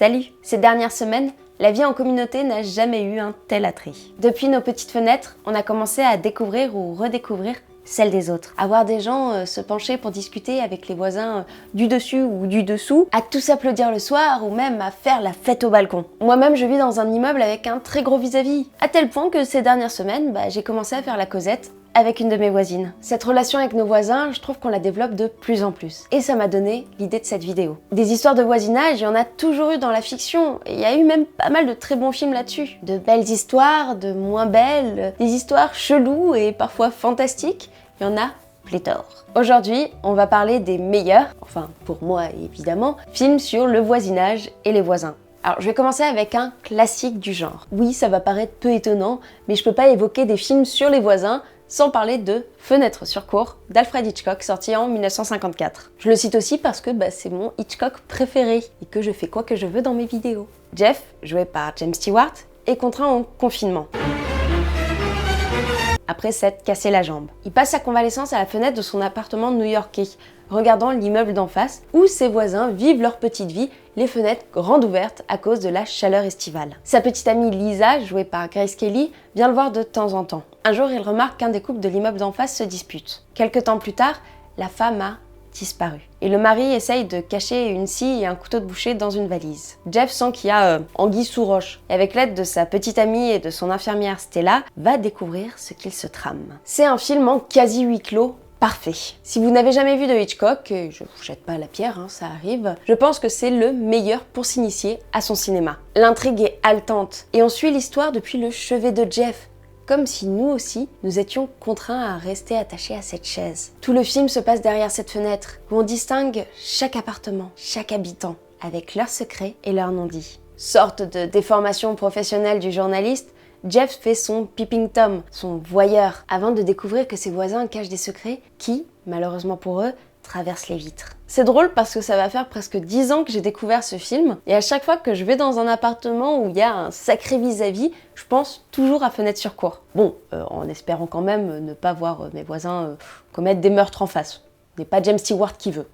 Salut! Ces dernières semaines, la vie en communauté n'a jamais eu un tel attrait. Depuis nos petites fenêtres, on a commencé à découvrir ou redécouvrir celle des autres. À voir des gens se pencher pour discuter avec les voisins du dessus ou du dessous, à tous applaudir le soir ou même à faire la fête au balcon. Moi-même, je vis dans un immeuble avec un très gros vis-à-vis, à tel point que ces dernières semaines, j'ai commencé à faire la causette avec une de mes voisines. Cette relation avec nos voisins, je trouve qu'on la développe de plus en plus. Et ça m'a donné l'idée de cette vidéo. Des histoires de voisinage, il y en a toujours eu dans la fiction. Et il y a eu même pas mal de très bons films là-dessus. De belles histoires, de moins belles, des histoires cheloues et parfois fantastiques. Il y en a pléthore. Aujourd'hui, on va parler des meilleurs, enfin pour moi évidemment, films sur le voisinage et les voisins. Alors, je vais commencer avec un classique du genre. Oui, ça va paraître peu étonnant, mais je peux pas évoquer des films sur les voisins sans parler de Fenêtre sur cour d'Alfred Hitchcock, sorti en 1954. Je le cite aussi parce que c'est mon Hitchcock préféré et que je fais quoi que je veux dans mes vidéos. Jeff, joué par James Stewart, est contraint en confinement après s'être cassé la jambe. Il passe sa convalescence à la fenêtre de son appartement new-yorkais, regardant l'immeuble d'en face, où ses voisins vivent leur petite vie, les fenêtres grandes ouvertes à cause de la chaleur estivale. Sa petite amie Lisa, jouée par Grace Kelly, vient le voir de temps en temps. Un jour, il remarque qu'un des couples de l'immeuble d'en face se dispute. Quelque temps plus tard, la femme a disparu. Et le mari essaye de cacher une scie et un couteau de boucher dans une valise. Jeff sent qu'il y a anguille sous roche. Et avec l'aide de sa petite amie et de son infirmière Stella, va découvrir ce qu'il se trame. C'est un film en quasi huis clos parfait. Si vous n'avez jamais vu de Hitchcock, et je vous jette pas la pierre, ça arrive, je pense que c'est le meilleur pour s'initier à son cinéma. L'intrigue est haletante et on suit l'histoire depuis le chevet de Jeff, comme si nous aussi, nous étions contraints à rester attachés à cette chaise. Tout le film se passe derrière cette fenêtre, où on distingue chaque appartement, chaque habitant, avec leurs secrets et leurs non-dits. Sorte de déformation professionnelle du journaliste, Jeff fait son peeping Tom, son voyeur, avant de découvrir que ses voisins cachent des secrets qui, malheureusement pour eux, traversent les vitres. C'est drôle parce que ça va faire presque 10 ans que j'ai découvert ce film, et à chaque fois que je vais dans un appartement où il y a un sacré vis-à-vis, je pense toujours à Fenêtre sur cour. Bon, en espérant quand même ne pas voir mes voisins commettre des meurtres en face. Ce n'est pas James Stewart qui veut.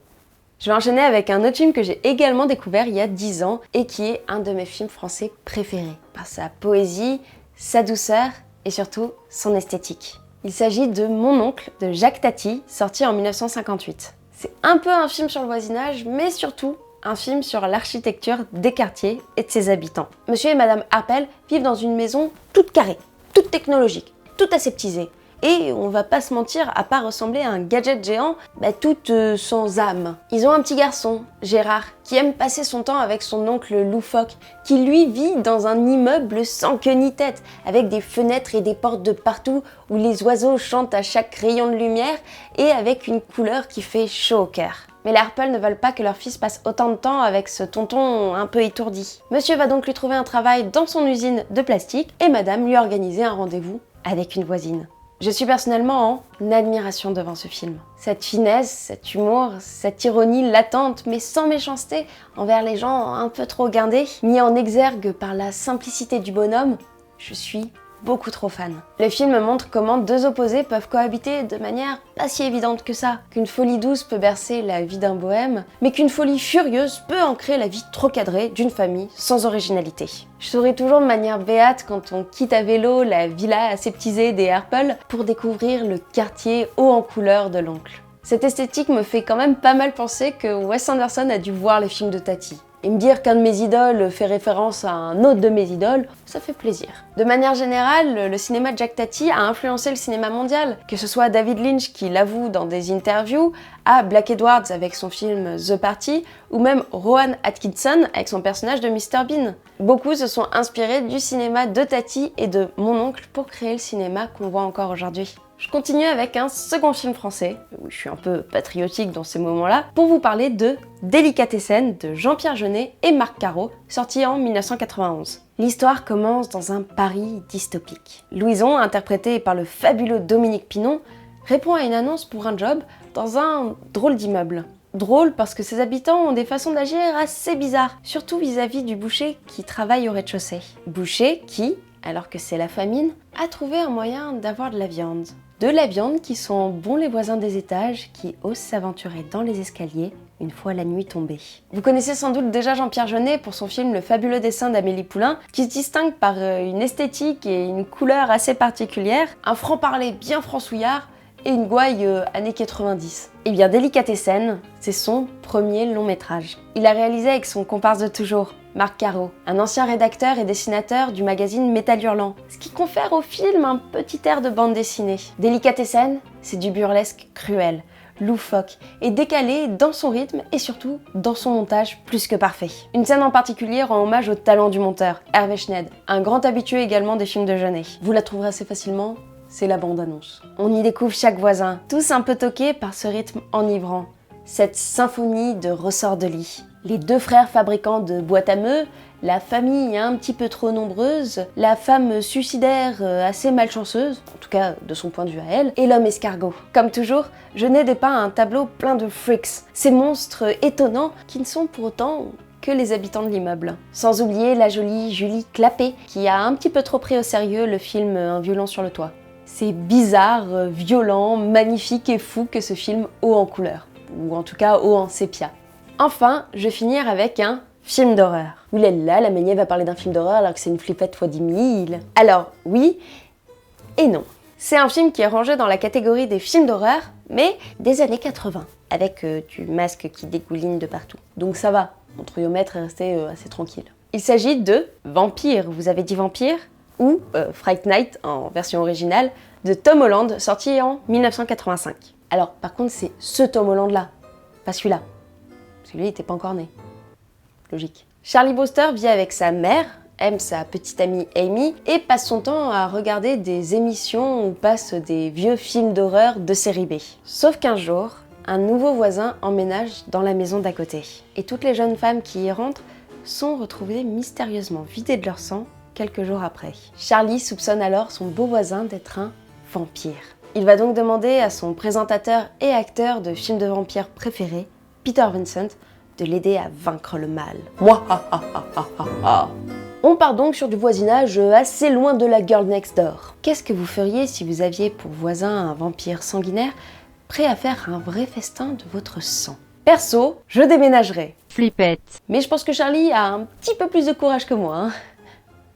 Je vais enchaîner avec un autre film que j'ai également découvert il y a 10 ans, et qui est un de mes films français préférés, par sa poésie, sa douceur et surtout son esthétique. Il s'agit de Mon oncle de Jacques Tati, sorti en 1958. C'est un peu un film sur le voisinage, mais surtout un film sur l'architecture des quartiers et de ses habitants. Monsieur et Madame Harpel vivent dans une maison toute carrée, toute technologique, toute aseptisée. Et on va pas se mentir, à part ressembler à un gadget géant, toute sans âme. Ils ont un petit garçon, Gérard, qui aime passer son temps avec son oncle loufoque, qui lui vit dans un immeuble sans queue ni tête, avec des fenêtres et des portes de partout, où les oiseaux chantent à chaque rayon de lumière, et avec une couleur qui fait chaud au cœur. Mais les Harpel ne veulent pas que leur fils passe autant de temps avec ce tonton un peu étourdi. Monsieur va donc lui trouver un travail dans son usine de plastique, et Madame lui organiser un rendez-vous avec une voisine. Je suis personnellement en admiration devant ce film. Cette finesse, cet humour, cette ironie latente mais sans méchanceté envers les gens un peu trop guindés, mis en exergue par la simplicité du bonhomme, je suis beaucoup trop fan. Le film montre comment deux opposés peuvent cohabiter de manière pas si évidente que ça, qu'une folie douce peut bercer la vie d'un bohème, mais qu'une folie furieuse peut ancrer la vie trop cadrée d'une famille sans originalité. Je souris toujours de manière béate quand on quitte à vélo la villa aseptisée des Harpel pour découvrir le quartier haut en couleur de l'oncle. Cette esthétique me fait quand même pas mal penser que Wes Anderson a dû voir les films de Tati. Et me dire qu'un de mes idoles fait référence à un autre de mes idoles, ça fait plaisir. De manière générale, le cinéma de Jacques Tati a influencé le cinéma mondial, que ce soit David Lynch qui l'avoue dans des interviews, à Black Edwards avec son film The Party, ou même Rowan Atkinson avec son personnage de Mr Bean. Beaucoup se sont inspirés du cinéma de Tati et de Mon oncle pour créer le cinéma qu'on voit encore aujourd'hui. Je continue avec un second film français, où je suis un peu patriotique dans ces moments-là, pour vous parler de Délicatessen de Jean-Pierre Jeunet et Marc Caro, sorti en 1991. L'histoire commence dans un Paris dystopique. Louison, interprété par le fabuleux Dominique Pinon, répond à une annonce pour un job dans un drôle d'immeuble. Drôle parce que ses habitants ont des façons d'agir assez bizarres, surtout vis-à-vis du boucher qui travaille au rez-de-chaussée. Boucher qui, alors que c'est la famine, a trouvé un moyen d'avoir de la viande. De la viande qui sont bons les voisins des étages, qui osent s'aventurer dans les escaliers une fois la nuit tombée. Vous connaissez sans doute déjà Jean-Pierre Jeunet pour son film Le fabuleux dessin d'Amélie Poulain, qui se distingue par une esthétique et une couleur assez particulières, un franc-parler bien fransouillard et une gouaille années 90. Et bien Délicatessen, c'est son premier long métrage. Il a réalisé avec son comparse de toujours, Marc Caro, un ancien rédacteur et dessinateur du magazine Métal Hurlant, ce qui confère au film un petit air de bande dessinée. Délicatessen, c'est du burlesque cruel, loufoque et décalé dans son rythme et surtout dans son montage plus que parfait. Une scène en particulier rend hommage au talent du monteur, Hervé Schneid, un grand habitué également des films de Jeunet. Vous la trouverez assez facilement, c'est la bande-annonce. On y découvre chaque voisin, tous un peu toqués par ce rythme enivrant, cette symphonie de ressorts de lit. Les deux frères fabricants de boîtes à meux, la famille un petit peu trop nombreuse, la femme suicidaire assez malchanceuse, en tout cas de son point de vue à elle, et l'homme escargot. Comme toujours, Jeunet dépeint un tableau plein de freaks, ces monstres étonnants qui ne sont pour autant que les habitants de l'immeuble. Sans oublier la jolie Julie Clapet, qui a un petit peu trop pris au sérieux le film Un violon sur le toit. C'est bizarre, violent, magnifique et fou que ce film haut en couleur, ou en tout cas haut en sépia. Enfin, je vais finir avec un film d'horreur. Oulala, la Ménière va parler d'un film d'horreur alors que c'est une flippette x 10 000. Alors, oui et non. C'est un film qui est rangé dans la catégorie des films d'horreur, mais des années 80, avec du masque qui dégouline de partout. Donc ça va, mon trouillomètre est resté assez tranquille. Il s'agit de Vampire, vous avez dit Vampire, ou Fright Night en version originale, de Tom Holland, sorti en 1985. Alors, par contre, c'est ce Tom Holland-là, pas celui-là. Parce que lui, il était pas encore né. Logique. Charlie Brewster vit avec sa mère, aime sa petite amie Amy, et passe son temps à regarder des émissions où passent des vieux films d'horreur de série B. Sauf qu'un jour, un nouveau voisin emménage dans la maison d'à côté. Et toutes les jeunes femmes qui y rentrent sont retrouvées mystérieusement vidées de leur sang quelques jours après. Charlie soupçonne alors son beau voisin d'être un vampire. Il va donc demander à son présentateur et acteur de films de vampires préféré, Peter Vincent, de l'aider à vaincre le mal. On part donc sur du voisinage assez loin de la girl next door. Qu'est-ce que vous feriez si vous aviez pour voisin un vampire sanguinaire prêt à faire un vrai festin de votre sang? Perso, je déménagerais. Flippette. Mais je pense que Charlie a un petit peu plus de courage que moi, hein.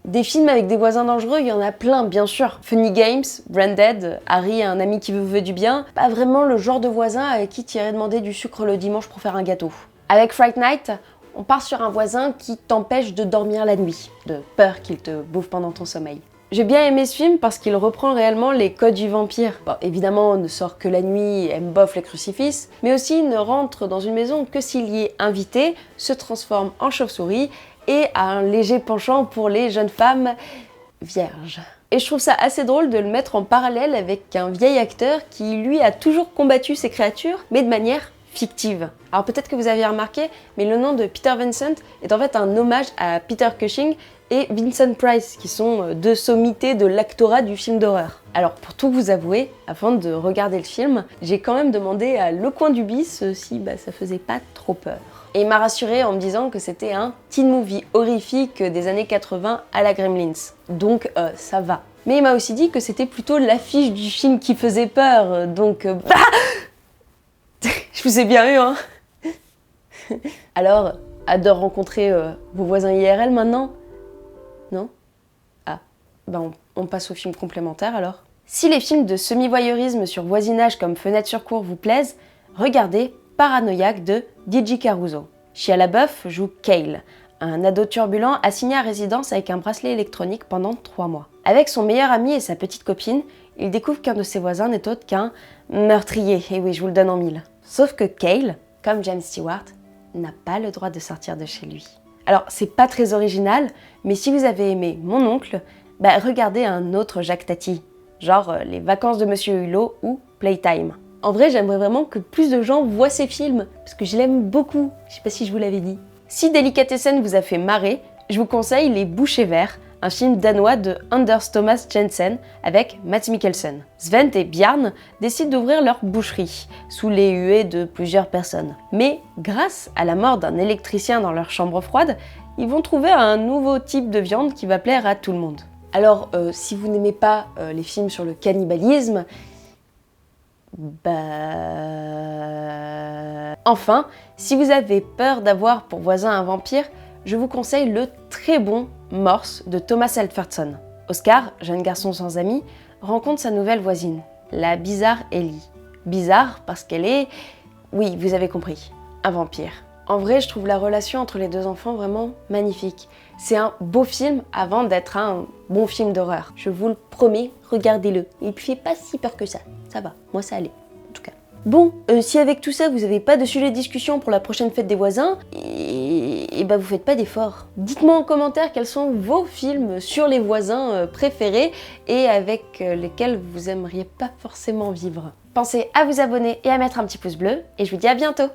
Des films avec des voisins dangereux, il y en a plein, bien sûr. Funny Games, Branded, Harry, un ami qui vous veut du bien. Pas vraiment le genre de voisin à qui tu irais demander du sucre le dimanche pour faire un gâteau. Avec Fright Night, on part sur un voisin qui t'empêche de dormir la nuit, de peur qu'il te bouffe pendant ton sommeil. J'ai bien aimé ce film parce qu'il reprend réellement les codes du vampire. Bon, évidemment, ne sort que la nuit, aime bof les crucifix, mais aussi ne rentre dans une maison que s'il y est invité, se transforme en chauve-souris et a un léger penchant pour les jeunes femmes vierges. Et je trouve ça assez drôle de le mettre en parallèle avec un vieil acteur qui, lui, a toujours combattu ces créatures, mais de manière fictive. Alors peut-être que vous avez remarqué, mais le nom de Peter Vincent est en fait un hommage à Peter Cushing et Vincent Price, qui sont deux sommités de l'actorat du film d'horreur. Alors pour tout vous avouer, avant de regarder le film, j'ai quand même demandé à Le Coin du Bis si ça faisait pas trop peur. Et il m'a rassuré en me disant que c'était un teen movie horrifique des années 80 à la Gremlins. Donc ça va. Mais il m'a aussi dit que c'était plutôt l'affiche du film qui faisait peur, donc je vous ai bien eu, hein. Alors, hâte de rencontrer vos voisins IRL maintenant? Non? Ah, on passe au film complémentaire alors. Si les films de semi-voyeurisme sur voisinage comme Fenêtre sur cour vous plaisent, regardez Paranoïaque de DJ Caruso. Shia LaBeouf joue Cale, un ado turbulent assigné à résidence avec un bracelet électronique pendant 3 mois. Avec son meilleur ami et sa petite copine, il découvre qu'un de ses voisins n'est autre qu'un meurtrier. Et oui, je vous le donne en mille. Sauf que Cale, comme James Stewart, n'a pas le droit de sortir de chez lui. Alors, c'est pas très original, mais si vous avez aimé Mon oncle, regardez un autre Jacques Tati, genre Les vacances de Monsieur Hulot ou Playtime. En vrai, j'aimerais vraiment que plus de gens voient ces films, parce que je l'aime beaucoup, je sais pas si je vous l'avais dit. Si Délicatessen vous a fait marrer, je vous conseille Les Bouchers Verts, un film danois de Anders Thomas Jensen avec Mads Mikkelsen. Svend et Bjarne décident d'ouvrir leur boucherie, sous les huées de plusieurs personnes. Mais grâce à la mort d'un électricien dans leur chambre froide, ils vont trouver un nouveau type de viande qui va plaire à tout le monde. Alors, si vous n'aimez pas les films sur le cannibalisme, Enfin, si vous avez peur d'avoir pour voisin un vampire, je vous conseille le très bon Morse de Thomas Alfredson. Oscar, jeune garçon sans amis, rencontre sa nouvelle voisine, la bizarre Ellie. Bizarre parce qu'elle est, oui, vous avez compris, un vampire. En vrai, je trouve la relation entre les deux enfants vraiment magnifique. C'est un beau film avant d'être un bon film d'horreur. Je vous le promets, regardez-le. Il fait pas si peur que ça. Ça va, moi ça allait, en tout cas. Bon, si avec tout ça vous n'avez pas de sujet de discussion pour la prochaine fête des voisins, et bah vous faites pas d'efforts. Dites-moi en commentaire quels sont vos films sur les voisins préférés et avec lesquels vous aimeriez pas forcément vivre. Pensez à vous abonner et à mettre un petit pouce bleu, et je vous dis à bientôt!